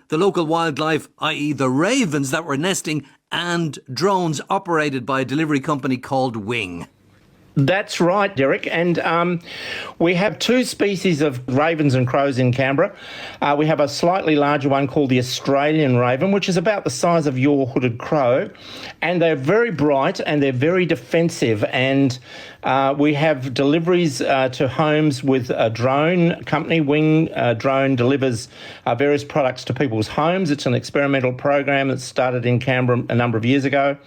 the local wildlife, i.e. the ravens that were nesting, and drones operated by a delivery company called Wing. That's right, Derek. And we have two species of ravens and crows in Canberra. We have a slightly larger one called the Australian raven, which is about the size of your hooded crow. And they're very bright and they're very defensive. And we have deliveries to homes with a drone company. Wing Drone delivers various products to people's homes. It's an experimental program that started in Canberra a number of years ago.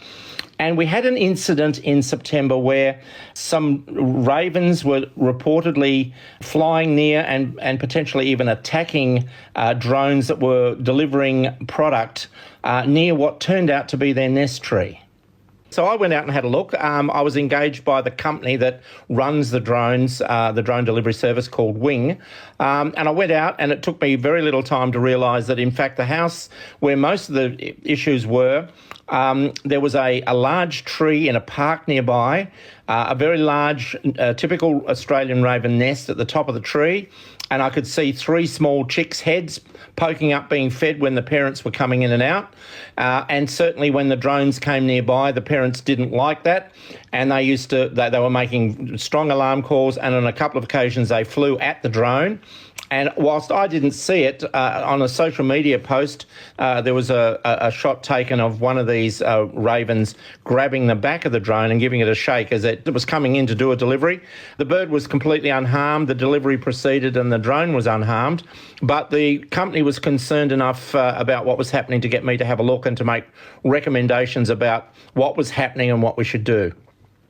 And we had an incident in September where some ravens were reportedly flying near and potentially even attacking drones that were delivering product near what turned out to be their nest tree. So I went out and had a look. I was engaged by the company that runs the drones, the drone delivery service called Wing. And I went out, and it took me very little time to realise that, in fact, the house where most of the issues were, there was a large tree in a park nearby, a very large, typical Australian raven nest at the top of the tree, and I could see 3 small chicks' heads poking up, being fed when the parents were coming in and out. And certainly when the drones came nearby, the parents didn't like that, and they were making strong alarm calls, and on a couple of occasions they flew at the drone. And whilst I didn't see it, on a social media post, there was a shot taken of one of these ravens grabbing the back of the drone and giving it a shake as it was coming in to do a delivery. The bird was completely unharmed, the delivery proceeded, and the drone was unharmed. But the company was concerned enough about what was happening to get me to have a look and to make recommendations about what was happening and what we should do.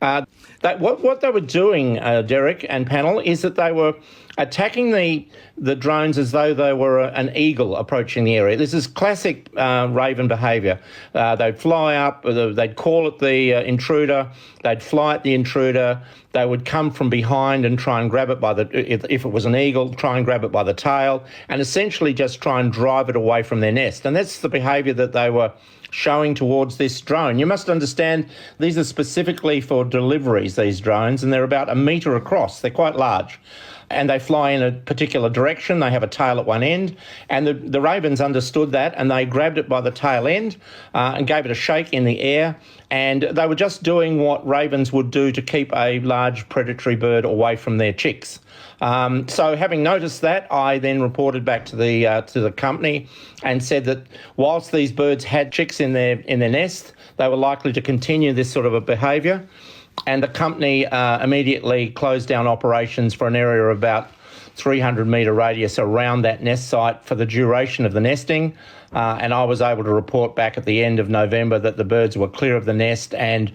What they were doing, Derek and panel, is that they were attacking the drones as though they were an eagle approaching the area. This is classic raven behaviour. They'd fly up, they'd call at the intruder, they'd fly at the intruder, they would come from behind and try and grab it by if it was an eagle, try and grab it by the tail, and essentially just try and drive it away from their nest. And that's the behaviour that they were showing towards this drone. You must understand these are specifically for deliveries, these drones, and they're about 1 metre across. They're quite large. And they fly in a particular direction. They have a tail at one end. And the ravens understood that, and they grabbed it by the tail end and gave it a shake in the air. And they were just doing what ravens would do to keep a large predatory bird away from their chicks. So having noticed that, I then reported back to the company and said that whilst these birds had chicks in their nest, they were likely to continue this sort of a behaviour. And the company immediately closed down operations for an area of about 300-metre radius around that nest site for the duration of the nesting. And I was able to report back at the end of November that the birds were clear of the nest and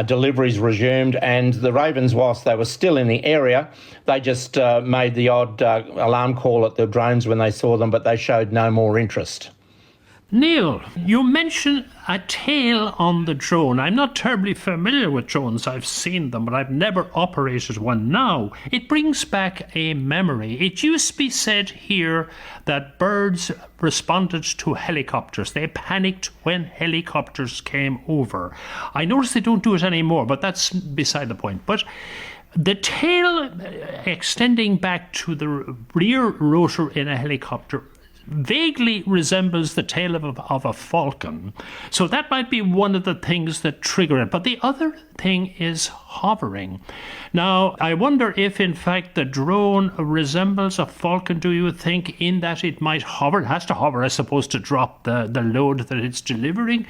deliveries resumed. And the ravens, whilst they were still in the area, they just made the odd alarm call at the drones when they saw them, but they showed no more interest. Neil, you mentioned a tail on the drone. I'm not terribly familiar with drones. I've seen them, but I've never operated one. Now, it brings back a memory. It used to be said here that birds responded to helicopters. They panicked when helicopters came over. I notice they don't do it anymore, but that's beside the point. But the tail extending back to the rear rotor in a helicopter vaguely resembles the tail of a falcon. So that might be one of the things that trigger it. But the other thing is hovering. Now, I wonder if, in fact, the drone resembles a falcon, do you think, in that it might hover? It has to hover, I suppose, to drop the load that it's delivering.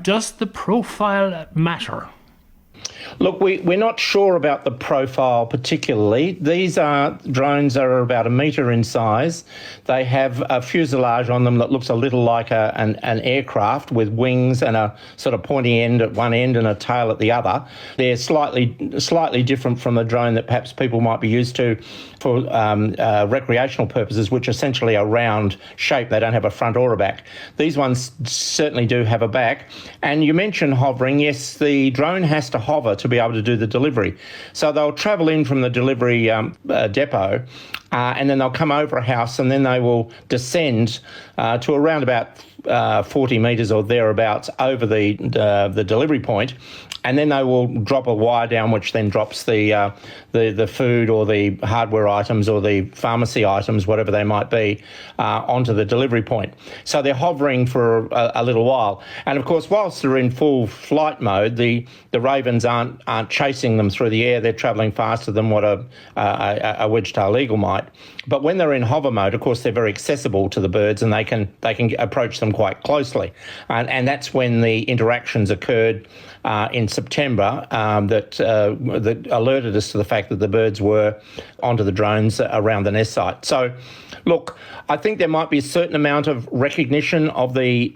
Does the profile matter? Look, we're not sure about the profile particularly. These drones are about 1 metre in size. They have a fuselage on them that looks a little like an aircraft with wings and a sort of pointy end at one end and a tail at the other. They're slightly different from the drone that perhaps people might be used to for recreational purposes, which essentially are round shape. They don't have a front or a back. These ones certainly do have a back. And you mentioned hovering. Yes, the drone has to hover to be able to do the delivery. So they'll travel in from the delivery depot and then they'll come over a house, and then they will descend to around about 40 metres or thereabouts over the delivery point, and then they will drop a wire down, which then drops the food or the hardware items or the pharmacy items, whatever they might be, onto the delivery point. So they're hovering for a little while, and of course, whilst they're in full flight mode, the ravens aren't chasing them through the air. They're travelling faster than what a wedge-tailed eagle might. But when they're in hover mode, of course, they're very accessible to the birds, and they can approach them quite closely, and that's when the interactions occurred in September that alerted us to the fact that the birds were onto the drones around the nest site. So, look, I think there might be a certain amount of recognition of the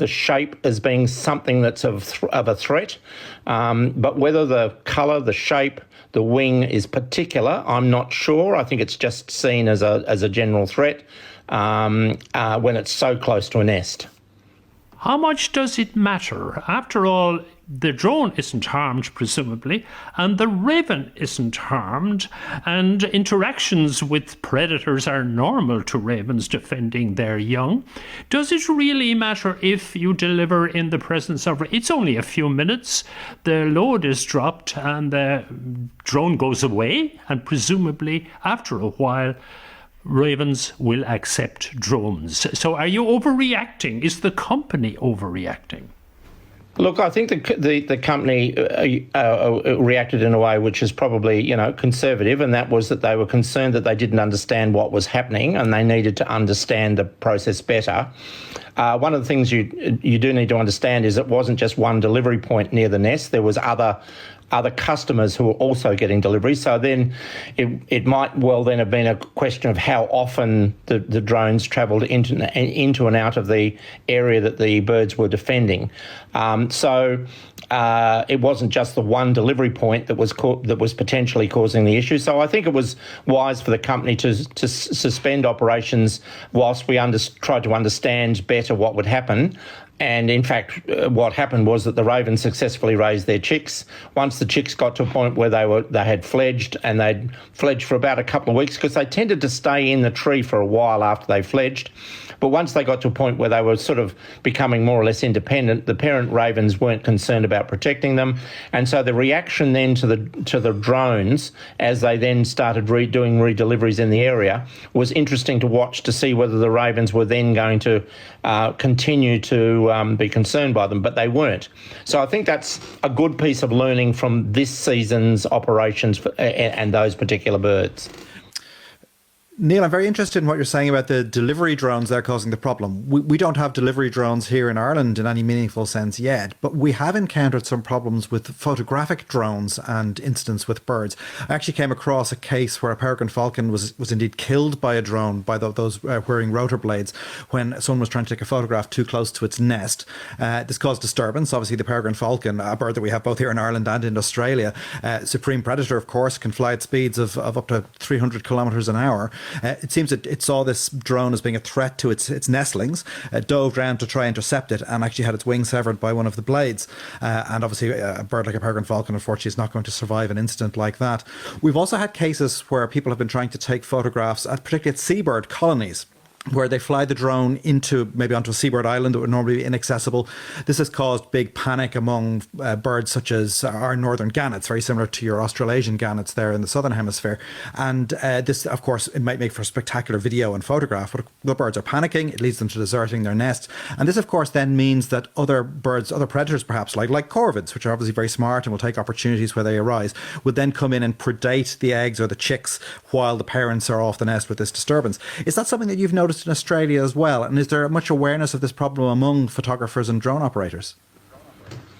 shape as being something that's of a threat, but whether the colour, the shape, the wing is particular, I'm not sure. I think it's just seen as a general threat when it's so close to a nest. How much does it matter? After all, the drone isn't harmed, presumably, and the raven isn't harmed, and interactions with predators are normal to ravens defending their young. Does it really matter if you deliver in the presence of... It's only a few minutes, the load is dropped, and the drone goes away, and presumably, after a while, ravens will accept drones. So are you overreacting? Is the company overreacting? Look, I think the company reacted in a way which is probably, conservative, and that was that they were concerned that they didn't understand what was happening and they needed to understand the process better. One of the things you do need to understand is it wasn't just one delivery point near the nest. There was other customers who were also getting deliveries. So then it might well then have been a question of how often the drones travelled into and out of the area that the birds were defending. So it wasn't just the one delivery point that was potentially causing the issue. So I think it was wise for the company to suspend operations whilst we tried to understand better what would happen. And in fact, what happened was that the ravens successfully raised their chicks. Once the chicks got to a point where they had fledged, and they'd fledged for about a couple of weeks, because they tended to stay in the tree for a while after they fledged. But once they got to a point where they were sort of becoming more or less independent, the parent ravens weren't concerned about protecting them. And so the reaction then to the drones, as they then started doing redeliveries in the area, was interesting to watch, to see whether the ravens were then going to continue to be concerned by them, but they weren't. So I think that's a good piece of learning from this season's operations and those particular birds. Neil, I'm very interested in what you're saying about the delivery drones that are causing the problem. We don't have delivery drones here in Ireland in any meaningful sense yet, but we have encountered some problems with photographic drones and incidents with birds. I actually came across a case where a peregrine falcon was indeed killed by a drone, by those whirring rotor blades, when someone was trying to take a photograph too close to its nest. This caused disturbance. Obviously, the peregrine falcon, a bird that we have both here in Ireland and in Australia, supreme predator, of course, can fly at speeds of up to 300 kilometres an hour. It seems that it saw this drone as being a threat to its nestlings, dove around to try and intercept it, and actually had its wing severed by one of the blades. And obviously a bird like a peregrine falcon, unfortunately, is not going to survive an incident like that. We've also had cases where people have been trying to take photographs, particularly at seabird colonies, where they fly the drone onto a seabird island that would normally be inaccessible. This has caused big panic among birds such as our northern gannets, very similar to your Australasian gannets there in the southern hemisphere. And this, of course, it might make for a spectacular video and photograph, but the birds are panicking. It leads them to deserting their nests. And this, of course, then means that other birds, other predators perhaps, like corvids, which are obviously very smart and will take opportunities where they arise, would then come in and predate the eggs or the chicks while the parents are off the nest with this disturbance. Is that something that you've noticed in Australia as well? And is there much awareness of this problem among photographers and drone operators?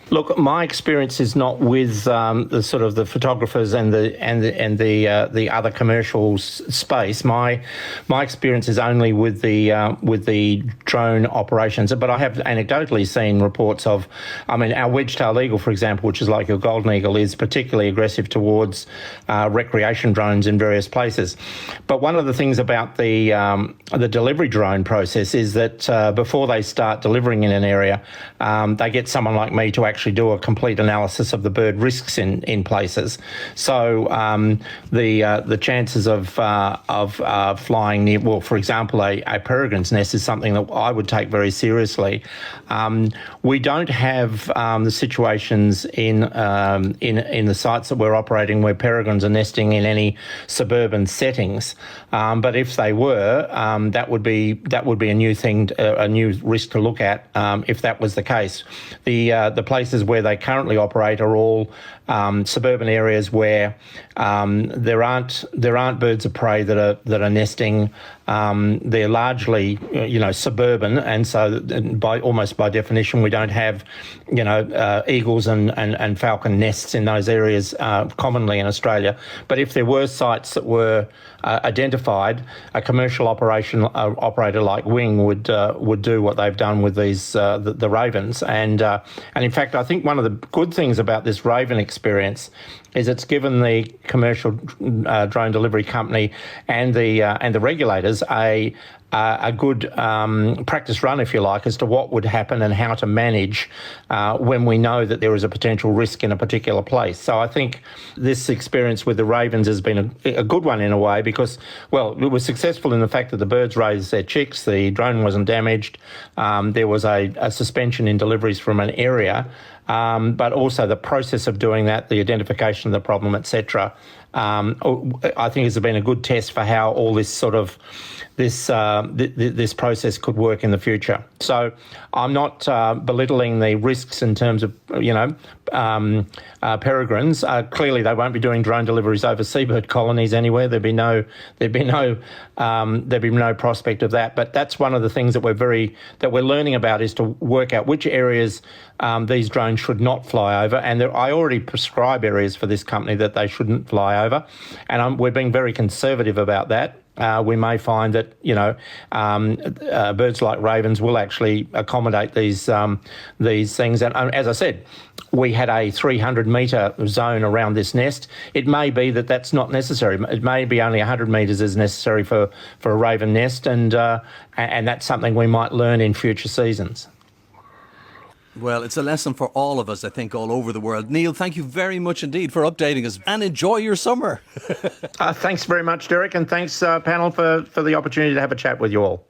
Look, my experience is not with the photographers and the other commercial space. My experience is only with the drone operations. But I have anecdotally seen reports of, our wedge-tailed eagle, for example, which is like your golden eagle, is particularly aggressive towards recreation drones in various places. But one of the things about the delivery drone process is that before they start delivering in an area, they get someone like me to actually do a complete analysis of the bird risks in places. So the chances of flying near, well, for example, a peregrine's nest is something that I would take very seriously. We don't have the situations in the sites that we're operating where peregrines are nesting in any suburban settings. But if they were, that would be a new thing, a new risk to look at if that was the case. The places where they currently operate are all suburban areas where there aren't birds of prey that are nesting. They're largely suburban, and so almost by definition we don't have eagles and falcon nests in those areas commonly in Australia. But if there were sites that were identified, a commercial operator like Wing would do what they've done with these the ravens, and in fact I think one of the good things about this raven experience is it's given the commercial drone delivery company and the regulators a good practice run, if you like, as to what would happen and how to manage when we know that there is a potential risk in a particular place. So I think this experience with the ravens has been a good one in a way because, well, it was successful in the fact that the birds raised their chicks, the drone wasn't damaged, there was a suspension in deliveries from an area, but also the process of doing that, the identification of the problem, etc. I think has been a good test for how all this sort of this process could work in the future. So I'm not belittling the risks in terms of peregrines. Clearly, they won't be doing drone deliveries over seabird colonies anywhere. There'd be no prospect of that. But that's one of the things that we're learning about is to work out which areas these drones should not fly over. And I already prescribe areas for this company that they shouldn't fly over, and we're being very conservative about that. We may find that birds like ravens will actually accommodate these things. And as I said, we had a 300-metre zone around this nest. It may be that that's not necessary. It may be only 100 metres is necessary for a raven nest, and that's something we might learn in future seasons. Well, it's a lesson for all of us, I think, all over the world. Neil, thank you very much indeed for updating us, and enjoy your summer. Thanks very much, Derek, and thanks, panel, for the opportunity to have a chat with you all.